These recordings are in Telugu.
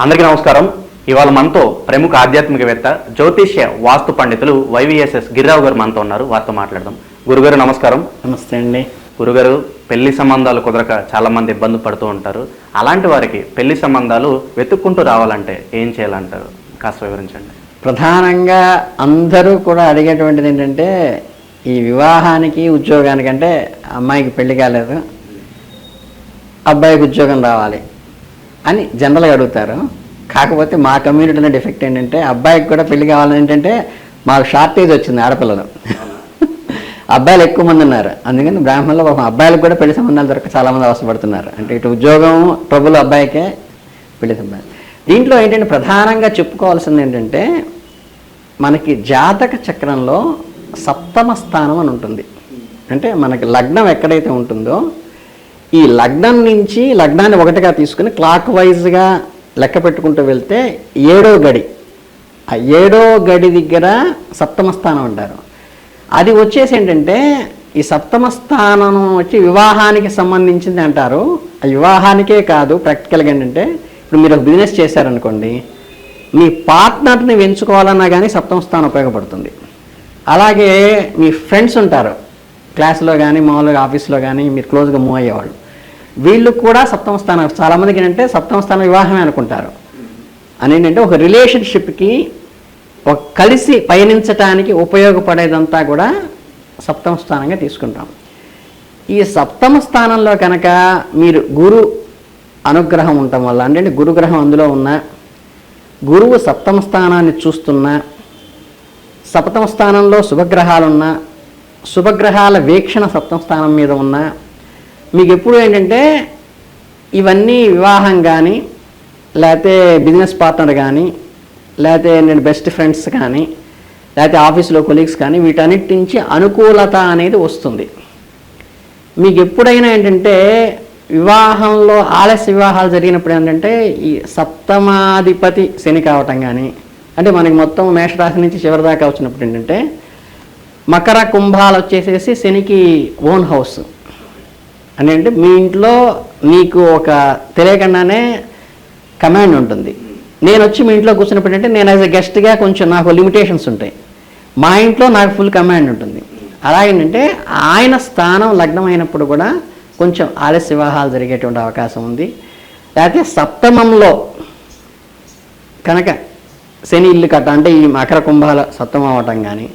అందరికీ నమస్కారం. ఇవాళ మనతో ప్రముఖ ఆధ్యాత్మికవేత్త జ్యోతిష్య వాస్తు పండితులు వైవిఎస్ఎస్ గిరిరావు గారు మనతో ఉన్నారు. వారితో మాట్లాడదాం. గురుగారు నమస్కారం. నమస్తే అండి. గురుగారు, పెళ్లి సంబంధాలు కుదరక చాలా మంది ఇబ్బంది పడుతూ ఉంటారు. అలాంటి వారికి పెళ్లి సంబంధాలు వెతుక్కుంటూ రావాలంటే ఏం చేయాలంటారు? కాస్త వివరించండి. ప్రధానంగా అందరూ కూడా అడిగేటువంటిది ఏంటంటే, ఈ వివాహానికి ఉద్యోగానికంటే అమ్మాయికి పెళ్లి కాలేదు, అబ్బాయికి ఉద్యోగం రావాలి అని జనరల్గా అడుగుతారు. కాకపోతే మా కమ్యూనిటీలో డిఫెక్ట్ ఏంటంటే, అబ్బాయికి కూడా పెళ్లి కావాలని ఏంటంటే మాకు షార్టేజ్ వచ్చింది ఆడపిల్లలు. అబ్బాయిలు ఎక్కువ మంది ఉన్నారు. అందుకని బ్రాహ్మణులు అబ్బాయిలకు కూడా పెళ్లి సంబంధాలు దొరక చాలామంది అవసరపడుతున్నారు. అంటే ఇటు ఉద్యోగం ప్రభులు అబ్బాయికే పెళ్లి సంబంధం. దీంట్లో ఏంటంటే ప్రధానంగా చెప్పుకోవాల్సింది ఏంటంటే, మనకి జాతక చక్రంలో సప్తమ స్థానం అని ఉంటుంది. అంటే మనకి లగ్నం ఎక్కడైతే ఉంటుందో, ఈ లగ్నం నుంచి లగ్నాన్ని ఒకటిగా తీసుకుని క్లాక్ వైజ్గా లెక్క పెట్టుకుంటూ వెళ్తే 7వ గడి, ఆ 7వ గడి దగ్గర సప్తమ స్థానం అంటారు. అది వచ్చేసి ఏంటంటే, ఈ సప్తమ స్థానం వచ్చి వివాహానికి సంబంధించింది అంటారు. ఆ వివాహానికే కాదు, ప్రాక్టికల్గా ఏంటంటే ఇప్పుడు మీరు ఒక బిజినెస్ చేశారనుకోండి, మీ పార్ట్నర్ని ఎంచుకోవాలన్నా కానీ సప్తమ స్థానం ఉపయోగపడుతుంది. అలాగే మీ ఫ్రెండ్స్ ఉంటారు క్లాస్లో కానీ మామూలుగా ఆఫీస్లో కానీ మీరు క్లోజ్గా మూవ్ అయ్యేవాళ్ళు, వీళ్ళు కూడా సప్తమ స్థానం. చాలామందికి ఏంటంటే సప్తమ స్థానం వివాహమే అనుకుంటారు. అని ఏంటంటే ఒక రిలేషన్షిప్కి ఒక కలిసి పయనించటానికి ఉపయోగపడేదంతా కూడా సప్తమ స్థానంగా తీసుకుంటాం. ఈ సప్తమ స్థానంలో కనుక మీరు గురు అనుగ్రహం ఉండటం వల్ల, అంటే గురుగ్రహం అందులో ఉన్న గురువు సప్తమ స్థానాన్ని చూస్తున్నా, సప్తమ స్థానంలో శుభగ్రహాలున్నా, శుభగ్రహాల వీక్షణ సప్తమ స్థానం మీద ఉన్నా, మీకు ఎప్పుడు ఏంటంటే ఇవన్నీ వివాహం కానీ, లేకపోతే బిజినెస్ పార్ట్నర్ కానీ, లేకపోతే నేను బెస్ట్ ఫ్రెండ్స్ కానీ, లేకపోతే ఆఫీస్లో కొలీగ్స్ కానీ, వీటన్నిటి నుంచి అనుకూలత అనేది వస్తుంది. మీకు ఎప్పుడైనా ఏంటంటే వివాహంలో ఆలస్య వివాహాలు జరిగినప్పుడు ఏంటంటే ఈ సప్తమాధిపతి శని కావటం కానీ, అంటే మనకి మొత్తం మేషరాశి నుంచి చివరి దాకా వచ్చినప్పుడు ఏంటంటే మకర కుంభాలు వచ్చేసేసి శనికి ఓన్ హౌస్ అని, అంటే మీ ఇంట్లో మీకు ఒక తెలియకుండానే కమాండ్ ఉంటుంది. నేను వచ్చి మీ ఇంట్లో కూర్చున్నప్పుడు అంటే నేను యాజ్ ఎ గెస్ట్గా కొంచెం నాకు లిమిటేషన్స్ ఉంటాయి, మా ఇంట్లో నాకు ఫుల్ కమాండ్ ఉంటుంది. అలాగేంటంటే ఆయన స్థానం లగ్నం అయినప్పుడు కూడా కొంచెం ఆలస్య వివాహాలు జరిగేటువంటి అవకాశం ఉంది. లేకపోతే సప్తమంలో కనుక శని ఇల్లు కట్ట, అంటే ఈ మకర కుంభాల సప్తమం అవ్వటం కానీ,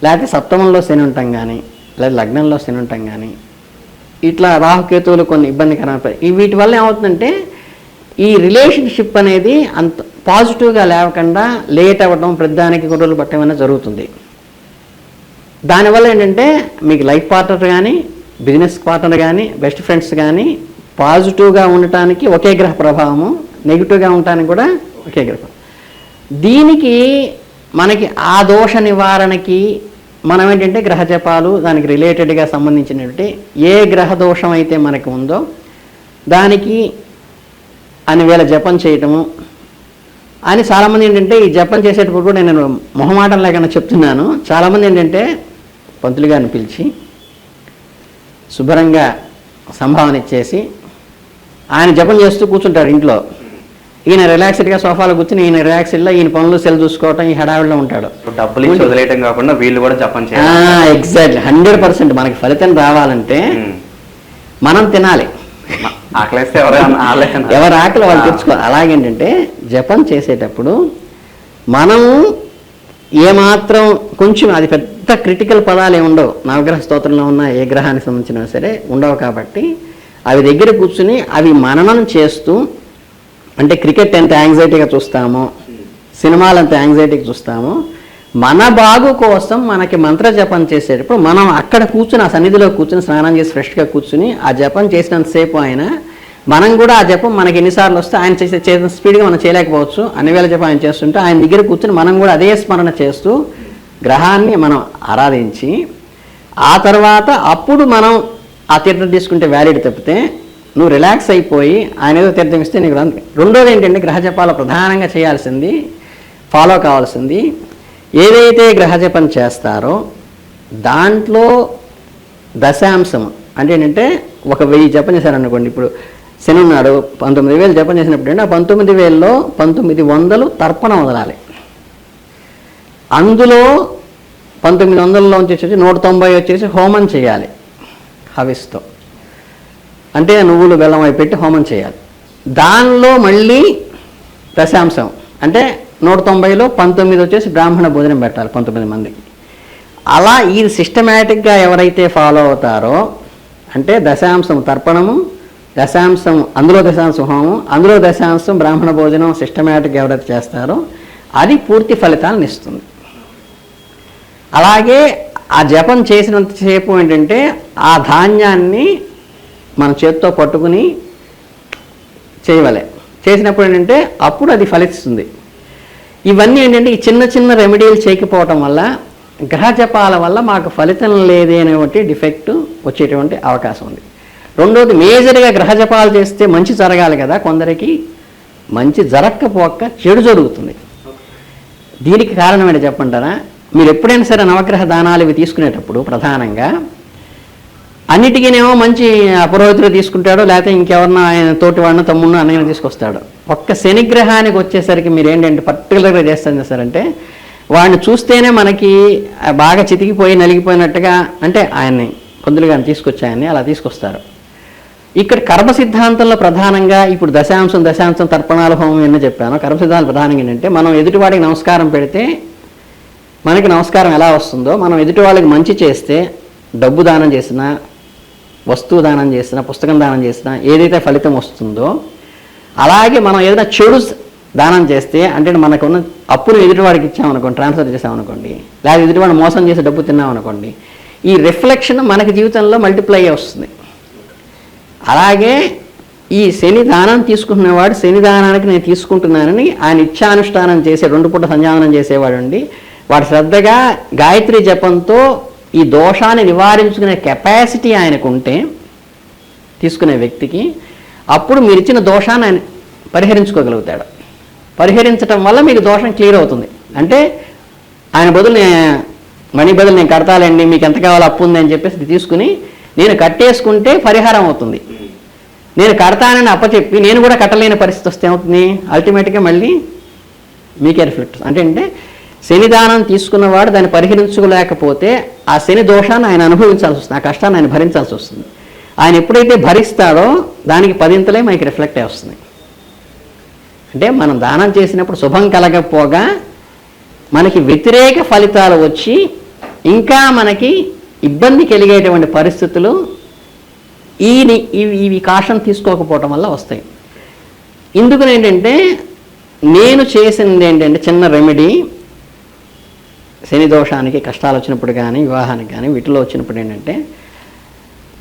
లేకపోతే సప్తమంలో శని ఉండటం కానీ, లేదా లగ్నంలో శని ఉండటం కానీ, ఇట్లా రాహుకేతువులు కొన్ని ఇబ్బందికరమైన వీటి వల్ల ఏమవుతుందంటే ఈ రిలేషన్షిప్ అనేది అంత పాజిటివ్గా లేవకుండా లేట్ అవ్వడం, ప్రతిదానికి గొడవలు పట్టడం అనేది జరుగుతుంది. దానివల్ల ఏంటంటే మీకు లైఫ్ పార్ట్నర్ కానీ, బిజినెస్ పార్ట్నర్ కానీ, బెస్ట్ ఫ్రెండ్స్ కానీ పాజిటివ్గా ఉండటానికి ఒకే గ్రహ ప్రభావము, నెగిటివ్గా ఉండటానికి కూడా ఒకే గ్రహం. దీనికి మనకి ఆ దోష నివారణకి మనం ఏంటంటే గ్రహ జపాలు, దానికి రిలేటెడ్గా సంబంధించినటువంటి ఏ గ్రహ దోషం అయితే మనకి ఉందో దానికి అన్ని వేల జపం చేయటము అని. చాలామంది ఏంటంటే ఈ జపం చేసేటప్పుడు కూడా నేను మొహమాటం లేకుండా చెప్తున్నాను. చాలామంది ఏంటంటే పంతులు గారిని పిలిచి శుభ్రంగా సంభావన ఇచ్చేసి ఆయన జపం చేస్తూ కూర్చుంటారు ఇంట్లో. ఈయన రిలాక్స్డ్గా సోఫాలో కూర్చుని ఈయన రిలాక్స్డ్లో ఈయన పనులు సెల్ చూసుకోవటం, ఈ హడావిడిలో ఉంటాడు. డబ్బులు వదిలేయటం కాకుండా వీళ్ళు కూడా జపం చేయాలి. ఎగ్జాక్ట్లీ 100%. మనకి ఫలితం రావాలంటే మనం తినాలి. ఎవరి ఆకలి వాళ్ళు తెచ్చుకోవాలి. అలాగేంటంటే జపం చేసేటప్పుడు మనం ఏమాత్రం కొంచెం, అది పెద్ద క్రిటికల్ పదాలు ఏమి ఉండవు, నవగ్రహ స్తోత్రంలో ఉన్న ఏ గ్రహానికి సంబంధించినా సరే ఉండవు. కాబట్టి అవి దగ్గర కూర్చుని అవి మననం చేస్తూ, అంటే క్రికెట్ ఎంత యాంగ్జైటీగా చూస్తామో, సినిమాలు ఎంత యాంగ్జైటీగా చూస్తామో, మన బాగు కోసం మనకి మంత్ర జపం చేసేటప్పుడు మనం అక్కడ కూర్చుని ఆ సన్నిధిలో కూర్చుని స్నానం చేసి ఫ్రెష్గా కూర్చుని ఆ జపం చేసినంతసేపు మనం కూడా ఆ జపం మనకి ఎన్నిసార్లు వస్తే ఆయన చేసిన స్పీడ్గా మనం చేయలేకపోవచ్చు. అన్ని వేల జపం ఆయన చేస్తుంటే ఆయన దగ్గర కూర్చుని మనం కూడా అదే స్మరణ చేస్తూ గ్రహాన్ని మనం ఆరాధించి ఆ తర్వాత అప్పుడు మనం ఆ తీర్థం తీసుకుంటే వ్యాలిడ్. తప్పితే నువ్వు రిలాక్స్ అయిపోయి ఆయన ఏదో తీర్థం ఇస్తే నీకు రాదు. రెండోది ఏంటంటే గ్రహ జపాలు ప్రధానంగా చేయాల్సింది, ఫాలో కావాల్సింది, ఏదైతే గ్రహ జపం చేస్తారో దాంట్లో దశాంశం అంటే ఏంటంటే 1000 జపం చేశారనుకోండి, ఇప్పుడు శని ఉన్నాడు, 19,000 జపం చేసినప్పుడు అంటే ఆ 19,000లో 1900 తర్పణం వదలాలి. అందులో 1900లోంచి వచ్చేసి 190 వచ్చేసి హోమం చేయాలి హవిస్తో, అంటే నువ్వులు బెల్లం అవి పెట్టి హోమం చేయాలి. దానిలో మళ్ళీ దశాంశం అంటే 190లో 19 వచ్చేసి బ్రాహ్మణ భోజనం పెట్టాలి 19 మందికి. అలా ఈ సిస్టమేటిక్గా ఎవరైతే ఫాలో అవుతారో అంటే దశాంశం తర్పణము, దశాంశం అందులో దశాంశం హోమం, అందులో దశాంశం బ్రాహ్మణ భోజనం సిస్టమేటిక్గా ఎవరైతే చేస్తారో అది పూర్తి ఫలితాలను ఇస్తుంది. అలాగే ఆ జపం చేసినంతసేపు ఏంటంటే ఆ ధాన్యాన్ని మన చేత్తో పట్టుకుని చేయవలే, చేసినప్పుడు ఏంటంటే అప్పుడు అది ఫలిస్తుంది. ఇవన్నీ ఏంటంటే ఈ చిన్న చిన్న రెమెడీలు చేయకపోవటం వల్ల గ్రహ జపాల వల్ల మాకు ఫలితం లేదే అనేటువంటి డిఫెక్ట్ వచ్చేటువంటి అవకాశం ఉంది. రెండోది మేజర్గా గ్రహ జపాలు చేస్తే మంచి జరగాలి కదా, కొందరికి మంచి జరగకపోక చెడు జరుగుతుంది. దీనికి కారణం ఏంటి చెప్పంటారా? మీరు ఎప్పుడైనా సరే నవగ్రహ దానాలు ఇవి తీసుకునేటప్పుడు ప్రధానంగా అన్నిటికీనేమో మంచి పురోహితులు తీసుకుంటాడు, లేకపోతే ఇంకెవరన్నా ఆయన తోటి వాడిన తమ్ముడిని అన్నయ్యను తీసుకొస్తాడు. ఒక్క శనిగ్రహానికి వచ్చేసరికి మీరు ఏంటంటే పర్టికులర్గా చేస్తారంటే వాడిని చూస్తేనే మనకి బాగా చితికిపోయి నలిగిపోయినట్టుగా, అంటే ఆయన్ని పొందులుగా తీసుకొచ్చాయని అలా తీసుకొస్తారు. ఇక్కడ కర్మ సిద్ధాంతంలో ప్రధానంగా ఇప్పుడు దశాంశం తర్పణాల హోమం అని చెప్పాను. కర్మ సిద్ధాంతం ప్రధానంగా ఏంటంటే మనం ఎదుటివాడికి నమస్కారం పెడితే మనకి నమస్కారం ఎలా వస్తుందో, మనం ఎదుటి వాళ్ళకి మంచి చేస్తే డబ్బు దానం చేసినా, వస్తువు దానం చేసినా, పుస్తకం దానం చేసినా ఏదైతే ఫలితం వస్తుందో, అలాగే మనం ఏదైనా చెడు దానం చేస్తే అంటే మనకున్న అప్పును ఎదుటివాడికి ఇచ్చామనుకోండి, ట్రాన్స్ఫర్ చేసామనుకోండి, లేదా ఎదుటివాడిని మోసం చేసి డబ్బు తిన్నామనుకోండి, ఈ రిఫ్లెక్షన్ మనకి జీవితంలో మల్టిప్లై అయ్యి వస్తుంది. అలాగే ఈ శని దానం తీసుకుంటున్నవాడు శని దానానికి నేను తీసుకుంటున్నానని ఆయన ఇచ్చానుష్ఠానం చేసే 2 పూట సంధ్యావనం చేసేవాడు అండి, వాడు శ్రద్ధగా గాయత్రి జపంతో ఈ దోషాన్ని నివారించుకునే కెపాసిటీ ఆయనకు ఉంటే తీసుకునే వ్యక్తికి, అప్పుడు మీరు ఇచ్చిన దోషాన్ని ఆయన పరిహరించుకోగలుగుతాడు. పరిహరించడం వల్ల మీకు దోషం క్లియర్ అవుతుంది. అంటే ఆయన బదులు మనీ బదులు నేను కడతాలండి, మీకు ఎంత కావాలో అప్పు ఉంది అని చెప్పేసి తీసుకుని నేను కట్టేసుకుంటే పరిహారం అవుతుంది. నేను కడతానని అప్పచెప్పి నేను కూడా కట్టలేని పరిస్థితి వస్తే ఏమవుతుంది, అల్టిమేట్గా మళ్ళీ మీకే రిఫ్లెక్ట్. అంటే శనిదానం తీసుకున్నవాడు దాన్ని పరిహరించుకోలేకపోతే ఆ శని దోషాన్ని ఆయన అనుభవించాల్సి వస్తుంది, ఆ కష్టాన్ని ఆయన భరించాల్సి వస్తుంది. ఆయన ఎప్పుడైతే భరిస్తాడో దానికి 10 మనకి రిఫ్లెక్ట్ అయి వస్తుంది. అంటే మనం దానం చేసినప్పుడు శుభం కలగకపోగా మనకి వ్యతిరేక ఫలితాలు వచ్చి ఇంకా మనకి ఇబ్బంది కలిగేటువంటి పరిస్థితులు ఇవి కాషన్ తీసుకోకపోవటం వల్ల వస్తాయి. ఇందుకు ఏంటంటే నేను చేసింది ఏంటంటే చిన్న రెమెడీ, శని దోషానికి కష్టాలు వచ్చినప్పుడు కానీ వివాహానికి కానీ వీటిలో వచ్చినప్పుడు ఏంటంటే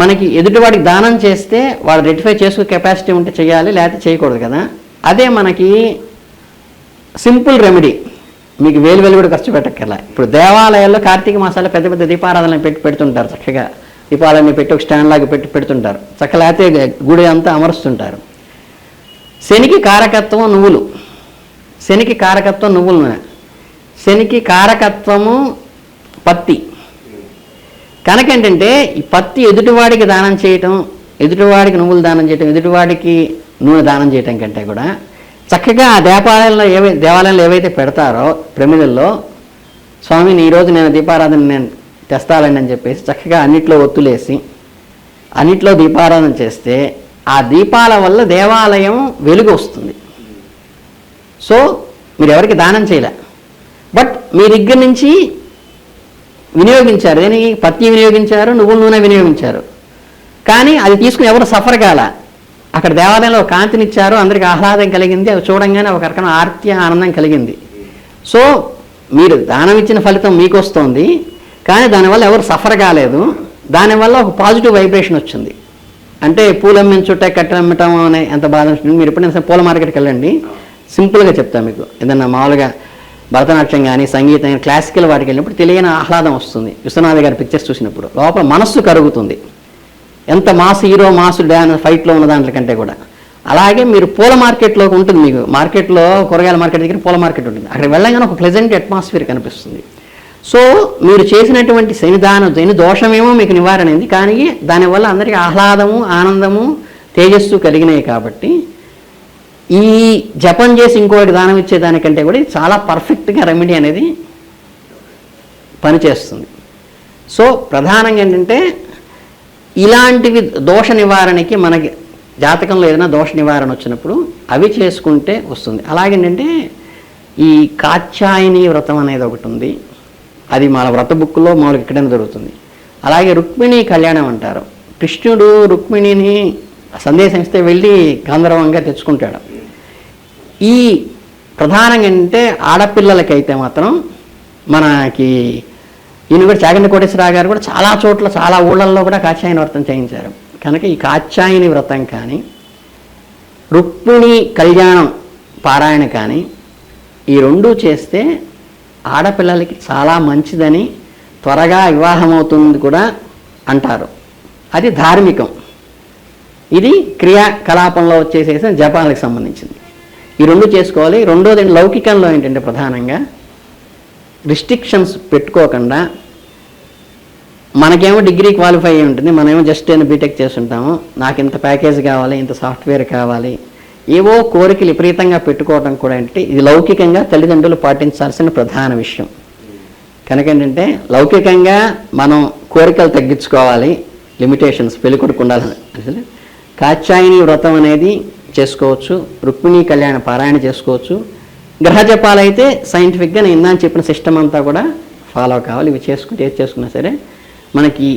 మనకి ఎదుటివాడికి దానం చేస్తే వాడు రెక్టిఫై చేసుకునే కెపాసిటీ ఉంటే చేయాలి, లేకపోతే చేయకూడదు కదా. అదే మనకి సింపుల్ రెమెడీ, మీకు వేలు కూడా ఖర్చు పెట్టక్కర్లా. ఇప్పుడు దేవాలయాల్లో కార్తీక మాసాల్లో పెద్ద పెద్ద దీపారాధనలు పెడుతుంటారు, చక్కగా దీపాలన్నీ పెట్టి ఒక స్టాండ్ లాగా పెడుతుంటారు, చక్క లేకపోతే గుడి అంతా అమరుస్తుంటారు. శనికి కారకత్వం నువ్వులు, శనికి కారకత్వం నువ్వుల నూనె, శనికి కారకత్వము పత్తి. కనుకేంటంటే ఈ పత్తి ఎదుటివాడికి దానం చేయటం, ఎదుటివాడికి నువ్వులు దానం చేయటం, ఎదుటివాడికి నూనె దానం చేయటం కంటే కూడా చక్కగా ఆ దేవాలయంలో ఏవైతే పెడతారో ప్రమిదల్లో, స్వామిని ఈరోజు నేను దీపారాధన నేను తెస్తాలండి అని చెప్పేసి చక్కగా అన్నిట్లో ఒత్తులేసి అన్నిట్లో దీపారాధన చేస్తే ఆ దీపాల వల్ల దేవాలయం వెలుగు వస్తుంది. సో మీరు ఎవరికి దానం చేయలే, బట్ మీ దగ్గర నుంచి వినియోగించారు, దేనికి పత్తి వినియోగించారు, నువ్వుల నూనె వినియోగించారు, కానీ అది తీసుకుని ఎవరు సఫర్ కాల. అక్కడ దేవాలయంలో కాంతినిచ్చారు, అందరికి ఆహ్లాదం కలిగింది, అవి చూడంగానే ఒక రకమైన ఆర్తి ఆనందం కలిగింది. సో మీరు దానం ఇచ్చిన ఫలితం మీకు వస్తుంది, కానీ దానివల్ల ఎవరు సఫర్ కాలేదు, దానివల్ల ఒక పాజిటివ్ వైబ్రేషన్ వచ్చింది. అంటే పూలు అమ్మించుంటే కట్టెలమ్మటం అనే ఎంత బాధ ఉంటుంది. మీరు ఎప్పుడైనా పూల మార్కెట్కి వెళ్ళండి, సింపుల్గా చెప్తాను మీకు, ఏదన్నా మామూలుగా భరతనాట్యం కానీ సంగీతం కానీ క్లాసికల్ వాటికి వెళ్ళినప్పుడు తెలియని ఆహ్లాదం వస్తుంది. విశ్వనాథ్ గారి పిక్చర్స్ చూసినప్పుడు లోపల మనస్సు కరుగుతుంది, ఎంత మాస్ హీరో మాస్ డ్యాన్స్ ఫైట్లో ఉన్న దాంట్లో కంటే కూడా. అలాగే మీరు పూల మార్కెట్లోకి ఉంటుంది, మీకు మార్కెట్లో కూరగాయల మార్కెట్ దగ్గర పూల మార్కెట్ ఉంటుంది, అక్కడికి వెళ్ళగానే ఒక ప్లెజెంట్ అట్మాస్ఫియర్ కనిపిస్తుంది. సో మీరు చేసినటువంటి శని దోషమేమో మీకు నివారణ అయింది, కానీ దానివల్ల అందరికీ ఆహ్లాదము ఆనందము తేజస్సు కలిగినాయి కాబట్టి ఈ జపం చేసి ఇంకోటి దానం ఇచ్చేదానికంటే కూడా ఇది చాలా పర్ఫెక్ట్గా రెమెడీ అనేది పనిచేస్తుంది. సో ప్రధానంగా ఏంటంటే ఇలాంటివి దోష నివారణకి మనకి జాతకంలో ఏదైనా దోష నివారణ వచ్చినప్పుడు అవి చేసుకుంటే వస్తుంది. అలాగేంటంటే ఈ కాత్యాయని వ్రతం అనేది ఒకటి ఉంది, అది మన వ్రత బుక్లో మామూలుగా ఎక్కడైనా దొరుకుతుంది. అలాగే రుక్మిణి కళ్యాణం అంటారు, కృష్ణుడు రుక్మిణిని సందేశం ఇస్తే వెళ్ళి గంధర్వంగా తెచ్చుకుంటాడు. ఈ ప్రధానంగా ఏంటంటే ఆడపిల్లలకైతే మాత్రం మనకి ఈయన కూడా చాగంటి కోటేశ్వరరావు గారు కూడా చాలా చోట్ల చాలా ఊళ్ళల్లో కూడా కాత్యాయని వ్రతం చేయించారు. కనుక ఈ కాత్యాయని వ్రతం కానీ రుక్మిణి కళ్యాణం పారాయణ కానీ ఈ రెండూ చేస్తే ఆడపిల్లలకి చాలా మంచిదని, త్వరగా వివాహం అవుతుంది కూడా అంటారు. అది ధార్మికం. ఇది క్రియాకలాపంలో వచ్చేసేసి జపాలకు సంబంధించింది. ఈ రెండు చేసుకోవాలి. రెండోది లౌకికంలో ఏంటంటే ప్రధానంగా రిస్ట్రిక్షన్స్ పెట్టుకోకుండా, మనకేమో డిగ్రీ క్వాలిఫై అయి ఉంటుంది, మనమేమో జస్ట్ ఏమైనా బీటెక్ చేస్తుంటాము, నాకు ఇంత ప్యాకేజ్ కావాలి, ఇంత సాఫ్ట్వేర్ కావాలి, ఏవో కోరికలు విపరీతంగా పెట్టుకోవడం కూడా ఏంటంటే ఇది లౌకికంగా తల్లిదండ్రులు పాటించాల్సిన ప్రధాన విషయం. కనుక ఏంటంటే లౌకికంగా మనం కోరికలు తగ్గించుకోవాలి, లిమిటేషన్స్ పెళ్ళికొడుకు ఉండాలని. కాత్యాయని వ్రతం అనేది చేసుకోవచ్చు, రుక్మిణీ కళ్యాణ పారాయణ చేసుకోవచ్చు. గ్రహ జపాలు అయితే సైంటిఫిక్గా నేను ఇందాక చెప్పిన సిస్టమ్ అంతా కూడా ఫాలో కావాలి. ఇవి చేసుకుంటే ఏది చేసుకున్నా సరే మనకి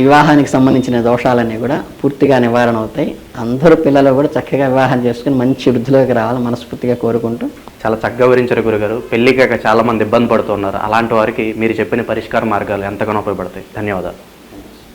వివాహానికి సంబంధించిన దోషాలన్నీ కూడా పూర్తిగా నివారణ అవుతాయి. అందరూ పిల్లలు కూడా చక్కగా వివాహం చేసుకుని మంచి వృద్ధిలోకి రావాలని మనస్ఫూర్తిగా కోరుకుంటూ. చాలా చక్కగా వివరించారు గురుగారు. పెళ్ళికాక చాలా మంది ఇబ్బంది పడుతున్నారు, అలాంటి వారికి మీరు చెప్పిన పరిష్కార మార్గాలు ఎంతగానో ఉపయోగపడతాయి. ధన్యవాదాలు.